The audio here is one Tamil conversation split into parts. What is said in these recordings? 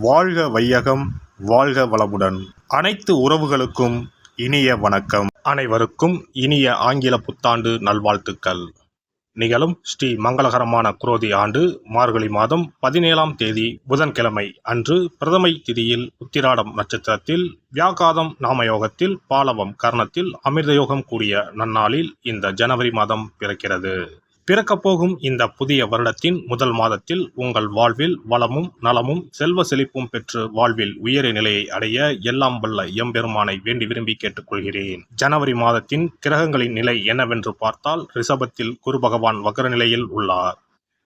வாழ்க வையகம், வாழ்க வளமுடன். அனைத்து உறவுகளுக்கும் இனிய வணக்கம். அனைவருக்கும் இனிய ஆங்கில புத்தாண்டு நல்வாழ்த்துக்கள். நிகழும் ஸ்ரீ மங்களகரமான குரோதி ஆண்டு மார்கழி மாதம் 17ஆம் தேதி புதன்கிழமை அன்று பிரதமை திதியில் உத்திராடம் நட்சத்திரத்தில் வியாகாதம் நாமயோகத்தில் பாலவம் கர்ணத்தில் அமிர்தயோகம் கூடிய நன்னாளில் இந்த ஜனவரி மாதம் பிறக்கிறது. பிறக்கப்போகும் இந்த புதிய வருடத்தின் முதல் மாதத்தில் உங்கள் வாழ்வில் வளமும் நலமும் செல்வ செழிப்பும் பெற்று வாழ்வில் உயரிய நிலையை அடைய எல்லாம் வல்ல எம்பெருமானை வேண்டி விரும்பி கேட்டுக்கொள்கிறேன். ஜனவரி மாதத்தின் கிரகங்களின் நிலை என்னவென்று பார்த்தால், ரிஷபத்தில் குரு பகவான் வக்ர நிலையில் உள்ளார்.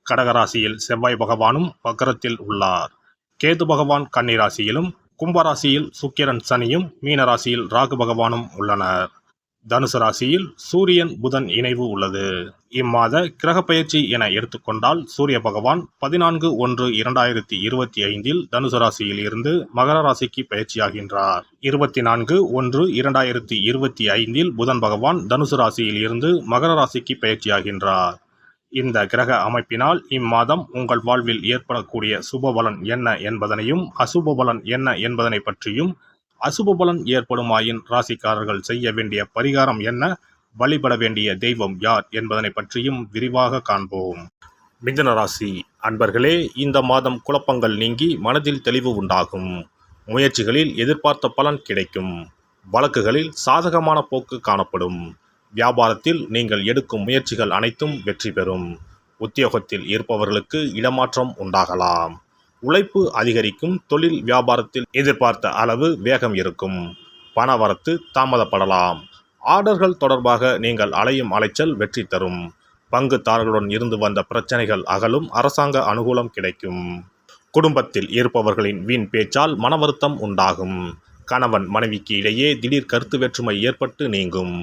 கடகராசியில் செவ்வாய் பகவானும் வக்ரத்தில் உள்ளார். கேது பகவான் கன்னிராசியிலும், கும்பராசியில் சுக்கிரன் சனியும், மீனராசியில் ராகு பகவானும் உள்ளனர். தனுசு ராசியில் சூரியன் புதன் இணைவு உள்ளது. இம்மாத கிரக பயிற்சி என எடுத்துக்கொண்டால், சூரிய பகவான் 14/1/2025 தனுசு ராசியில் இருந்து மகர ராசிக்கு பயிற்சியாகின்றார். 24/1/2025 புதன் பகவான் தனுசு ராசியில் இருந்து மகர ராசிக்கு பயிற்சியாகின்றார். இந்த கிரக அமைப்பினால் இம்மாதம் உங்கள் வாழ்வில் ஏற்படக்கூடிய சுபபலன் என்ன என்பதனையும், அசுப பலன் என்ன என்பதனை பற்றியும், அசுப பலன் ஏற்படுமாயின் ராசிக்காரர்கள் செய்ய வேண்டிய பரிகாரம் என்ன, வழிபட வேண்டிய தெய்வம் யார் என்பதனை பற்றியும் விரிவாக காண்போம். மிதுன ராசி அன்பர்களே, இந்த மாதம் குழப்பங்கள் நீங்கி மனதில் தெளிவு உண்டாகும். முயற்சிகளில் எதிர்பார்த்த பலன் கிடைக்கும். வழக்குகளில் சாதகமான போக்கு காணப்படும். வியாபாரத்தில் நீங்கள் எடுக்கும் முயற்சிகள் அனைத்தும் வெற்றி பெறும். உத்தியோகத்தில் இருப்பவர்களுக்கு இடமாற்றம் உண்டாகலாம். உழைப்பு அதிகரிக்கும். தொழில் வியாபாரத்தில் எதிர்பார்த்த அளவு வேகம் இருக்கும். பணவரத்து தாமதப்படலாம். ஆர்டர்கள் தொடர்பாக நீங்கள் அலையும் அலைச்சல் வெற்றி தரும். பங்குதாரர்களுடன் இருந்து வந்த பிரச்சனைகள் அகலும். அரசாங்க அனுகூலம் கிடைக்கும். குடும்பத்தில் இருப்பவர்களின் வீண் பேச்சால் மன வருத்தம் உண்டாகும். கணவன் மனைவிக்கு இடையே திடீர் கருத்து வேற்றுமை ஏற்பட்டு நீங்கும்.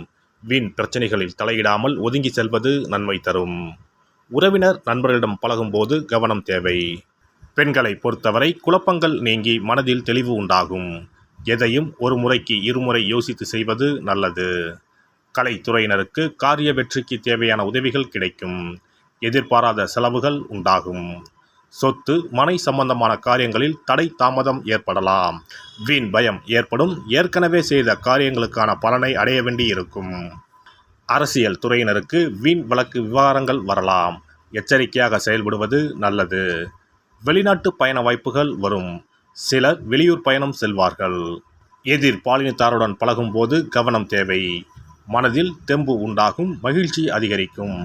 வீண் பிரச்சனைகளில் தலையிடாமல் ஒதுங்கி செல்வது நன்மை தரும். உறவினர் நண்பர்களிடம் பழகும்போது கவனம் தேவை. பெண்களை பொறுத்தவரை குழப்பங்கள் நீங்கி மனதில் தெளிவு உண்டாகும். எதையும் ஒரு முறைக்கு இருமுறை யோசித்து செய்வது நல்லது. கலைத்துறையினருக்கு காரிய வெற்றிக்கு தேவையான உதவிகள் கிடைக்கும். எதிர்பாராத செலவுகள் உண்டாகும். சொத்து மனை சம்பந்தமான காரியங்களில் தடை தாமதம் ஏற்படலாம். வீண் பயம் ஏற்படும். ஏற்கனவே செய்த காரியங்களுக்கான பலனை அடைய வேண்டி இருக்கும். அரசியல் துறையினருக்கு வீண் வழக்கு விவகாரங்கள் வரலாம். எச்சரிக்கையாக செயல்படுவது நல்லது. வெளிநாட்டு பயண வாய்ப்புகள் வரும். சிலர் வெளியூர் பயணம் செல்வார்கள். எதிர் பாலினத்தாருடன் பழகும்போது கவனம் தேவை. மனதில் தெம்பு உண்டாகும். மகிழ்ச்சி அதிகரிக்கும்.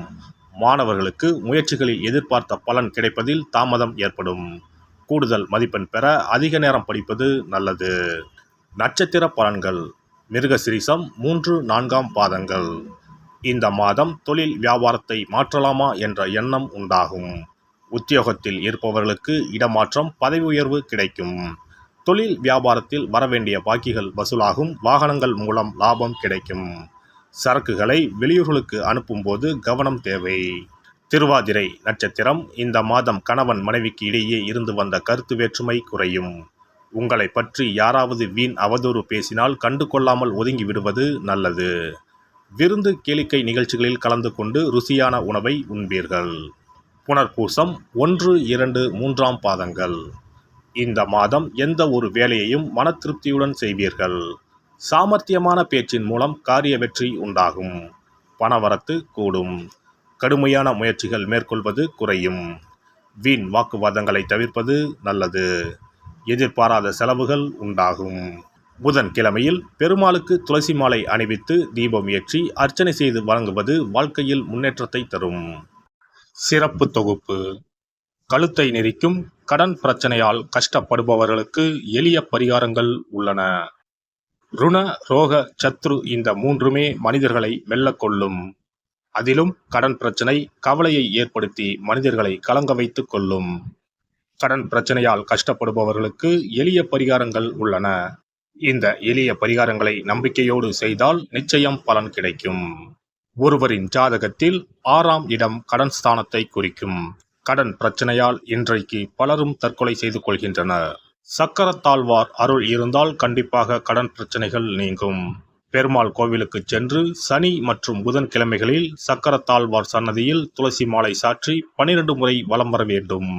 மாணவர்களுக்கு முயற்சிகளில் எதிர்பார்த்த பலன் கிடைப்பதில் தாமதம் ஏற்படும். கூடுதல் மதிப்பெண் பெற அதிக நேரம் படிப்பது நல்லது. நட்சத்திர பலன்கள். மிருகசிரிசம் 3-4 பாதங்கள். இந்த மாதம் தொழில் வியாபாரத்தை மாற்றலாமா என்ற எண்ணம் உண்டாகும். உத்தியோகத்தில் இருப்பவர்களுக்கு இடமாற்றம், பதவி உயர்வு கிடைக்கும். தொழில் வியாபாரத்தில் வரவேண்டிய பாக்கிகள் வசூலாகும். வாகனங்கள் மூலம் லாபம் கிடைக்கும். சரக்குகளை வெளியூர்களுக்கு அனுப்பும்போது கவனம் தேவை. திருவாதிரை நட்சத்திரம். இந்த மாதம் கணவன் மனைவிக்கு இடையே இருந்து வந்த கருத்து வேற்றுமை குறையும். உங்களை பற்றி யாராவது வீண் அவதூறு பேசினால் கண்டு கொள்ளாமல் ஒதுங்கி விடுவது நல்லது. விருந்து கேளிக்கை நிகழ்ச்சிகளில் கலந்து கொண்டு ருசியான உணவை உண்பீர்கள். புனர்பூசம் 1-2-3 பாதங்கள். இந்த மாதம் எந்த ஒரு வேலையையும் மன திருப்தியுடன் செய்வீர்கள். சாமர்த்தியமான பேச்சின் மூலம் காரிய வெற்றி உண்டாகும். பணவரத்து கூடும். கடுமையான முயற்சிகள் மேற்கொள்வது குறையும். வீண் வாக்குவாதங்களை தவிர்ப்பது நல்லது. எதிர்பாராத செலவுகள் உண்டாகும். புதன்கிழமையில் பெருமாளுக்கு துளசி மாலை அணிவித்து தீபம் ஏற்றி அர்ச்சனை செய்து வழங்குவது வாழ்க்கையில் முன்னேற்றத்தை தரும். சிறப்பு தொகுப்பு. கழுத்தை நெரிக்கும் கடன் பிரச்சனையால் கஷ்டப்படுபவர்களுக்கு எளிய பரிகாரங்கள் உள்ளன. ருண ரோக சத்ரு இந்த மூன்றுமே மனிதர்களை வெல்லக்கொள்ளும். அதிலும் கடன் பிரச்சனை கவலையை ஏற்படுத்தி மனிதர்களை கலங்க வைத்து கொள்ளும். கடன் பிரச்சனையால் கஷ்டப்படுபவர்களுக்கு எளிய பரிகாரங்கள் உள்ளன. இந்த எளிய பரிகாரங்களை நம்பிக்கையோடு செய்தால் நிச்சயம் பலன் கிடைக்கும். ஒருவரின் ஜாதகத்தில் 6ஆம் இடம் கடன் ஸ்தானத்தை குறிக்கும். கடன் பிரச்சனையால் இன்றைக்கு பலரும் தற்கொலை செய்து கொள்கின்றனர். சக்கரத்தாழ்வார் அருள் இருந்தால் கண்டிப்பாக கடன் பிரச்சனைகள் நீங்கும். பெருமாள் கோவிலுக்கு சென்று சனி மற்றும் புதன்கிழமைகளில் சக்கரத்தாழ்வார் சன்னதியில் துளசி மாலை சாற்றி 12 முறை வலம் வர வேண்டும்.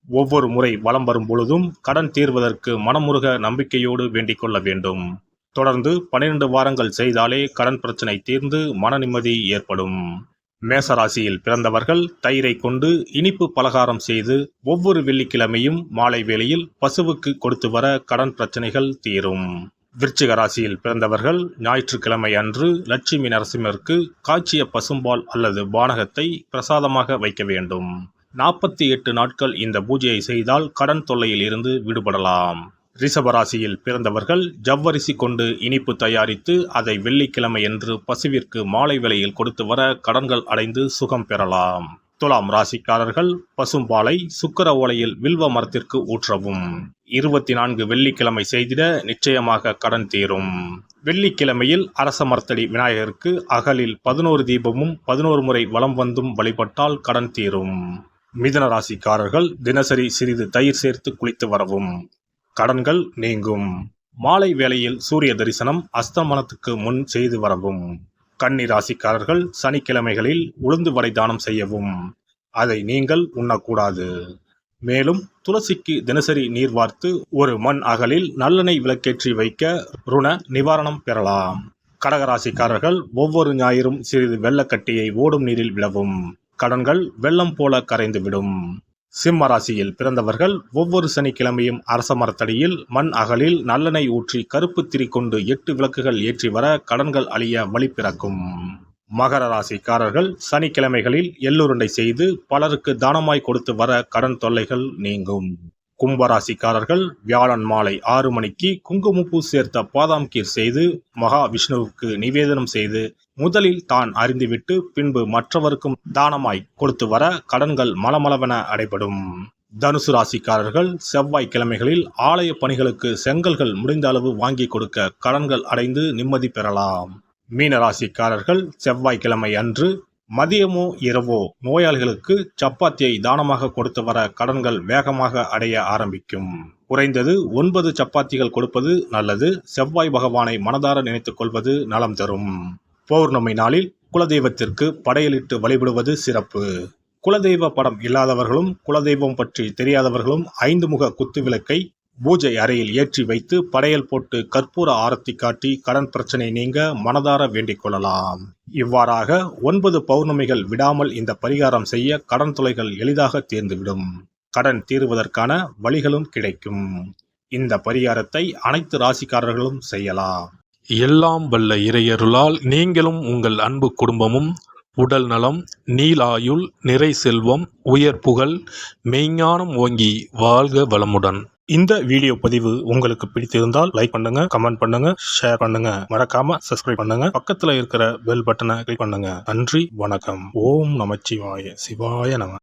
ஒவ்வொரு முறை வலம் வரும் பொழுதும் கடன் தீர்வதற்கு மனமுருக நம்பிக்கையோடு வேண்டிக் கொள்ள வேண்டும். தொடர்ந்து 12 வாரங்கள் செய்தாலே கடன் பிரச்சனை தீர்ந்து மன நிம்மதி ஏற்படும். மேசராசியில் பிறந்தவர்கள் தயிரை கொண்டு இனிப்பு பலகாரம் செய்து ஒவ்வொரு வெள்ளிக்கிழமையும் மாலை வேளையில் பசுவுக்கு கொடுத்து வர கடன் பிரச்சனைகள் தீரும். விருச்சிக ராசியில் பிறந்தவர்கள் ஞாயிற்றுக்கிழமை அன்று லட்சுமி நரசிம்மருக்கு காய்ச்சிய பசும்பால் அல்லது பானகத்தை பிரசாதமாக வைக்க வேண்டும். 48 நாட்கள் இந்த பூஜையை செய்தால் கடன் தொல்லையில் இருந்து விடுபடலாம். ரிஷபராசியில் பிறந்தவர்கள் ஜவ்வரிசி கொண்டு இனிப்பு தயாரித்து அதை வெள்ளிக்கிழமையன்று பசுவிற்கு மாலை வேளையில் கொடுத்து வர கடன்கள் அடைந்து சுகம் பெறலாம். துலாம் ராசிக்காரர்கள் பசும்பாலை சுக்கிர ஓலையில் வில்வ மரத்திற்கு ஊற்றவும். 24 வெள்ளிக்கிழமை செய்திட நிச்சயமாக கடன் தீரும். வெள்ளிக்கிழமையில் அரச மரத்தடி விநாயகருக்கு அகலில் 11 தீபமும் 11 முறை வலம் வந்தும் வழிபட்டால் கடன் தீரும். மிதுன ராசிக்காரர்கள் தினசரி சிறிது தயிர் சேர்த்து குளித்து வரவும். கடன்கள் நீங்கும். மாலை வேளையில் சூரிய தரிசனம் அஸ்தமனத்துக்கு முன் செய்து வரவும். கன்னி ராசிக்காரர்கள் சனிக்கிழமைகளில் உளுந்து வடை தானம் செய்யவும். அதை நீங்கள் உண்ணக்கூடாது. மேலும் துளசிக்கு தினசரி நீர் வார்த்து ஒரு மண் அகலில் நல்லெண்ணெய் விளக்கேற்றி வைக்க ருண நிவாரணம் பெறலாம். கடகராசிக்காரர்கள் ஒவ்வொரு ஞாயிறும் சிறிது வெள்ளக்கட்டியை ஓடும் நீரில் விடவும். கடன்கள் வெள்ளம் போல கரைந்துவிடும். சிம்ம ராசியில் பிறந்தவர்கள் ஒவ்வொரு சனிக்கிழமையும் அரச மரத்தடியில் மண் அகலில் நல்லெண்ணெய் ஊற்றி கருப்பு திரி கொண்டு 8 விளக்குகள் ஏற்றி வர கடன்கள் அழிய வழி பிறக்கும். மகர ராசிக்காரர்கள் சனிக்கிழமைகளில் எள்ளுருண்டை செய்து பலருக்கு தானமாய் கொடுத்து வர கடன் தொல்லைகள் நீங்கும். கும்பராசிக்காரர்கள் வியாழன் மாலை 6 மணிக்கு குங்குமப்பூ சேர்த்த பாதாம் கீர் செய்து மகா விஷ்ணுவுக்கு நிவேதனம் செய்து முதலில் தான் அறிந்துவிட்டு பின்பு மற்றவருக்கும் தானமாய் கொடுத்து வர கடன்கள் மலமளவென அடைபடும். தனுசு ராசிக்காரர்கள் செவ்வாய்க்கிழமைகளில் ஆலய பணிகளுக்கு செங்கல்கள் முடிந்த அளவு வாங்கி கொடுக்க கடன்கள் அடைந்து நிம்மதி பெறலாம். மீன ராசிக்காரர்கள் செவ்வாய்க்கிழமை அன்று மதியமோ இரவோ நோயாளிகளுக்கு சப்பாத்தியை தானமாக கொடுத்து வர கடன்கள் வேகமாக அடைய ஆரம்பிக்கும். குறைந்தது 9 சப்பாத்திகள் கொடுப்பது நல்லது. செவ்வாய் பகவானை மனதார நினைத்துக் கொள்வது நலம் தரும். பௌர்ணமி நாளில் குலதெய்வத்திற்கு படையலிட்டு வழிபடுவது சிறப்பு. குலதெய்வ படம் இல்லாதவர்களும் குலதெய்வம் பற்றி தெரியாதவர்களும் 5 முக குத்து விளக்கை பூஜை அறையில் ஏற்றி வைத்து படையல் போட்டு கற்பூர ஆரத்தி காட்டி கடன் பிரச்சனை நீங்க மனதார வேண்டிக் கொள்ளலாம். இவ்வாறாக 9 பௌர்ணமிகள் விடாமல் இந்த பரிகாரம் செய்ய கடன் தொல்லைகள் எளிதாக தீர்ந்துவிடும். கடன் தீர்வதற்கான வழிகளும் கிடைக்கும். இந்த பரிகாரத்தை அனைத்து ராசிக்காரர்களும் செய்யலாம். எல்லாம் வல்ல இறையருளால் நீங்களும் உங்கள் அன்பு குடும்பமும் உடல் நலம், நீலாயுள், நிறை செல்வம், உயர் புகழ், மெய்ஞானம் ஓங்கி வாழ்க வளமுடன். இந்த வீடியோ பதிவு உங்களுக்கு பிடித்திருந்தால் லைக் பண்ணுங்க, கமெண்ட் பண்ணுங்க, ஷேர் பண்ணுங்க, மறக்காம சப்ஸ்கிரைப் பண்ணுங்க, பக்கத்துல இருக்கிற பெல் பட்டனை கிளிக் பண்ணுங்க. நன்றி, வணக்கம். ஓம் நமச்சிவாய. சிவாய நம.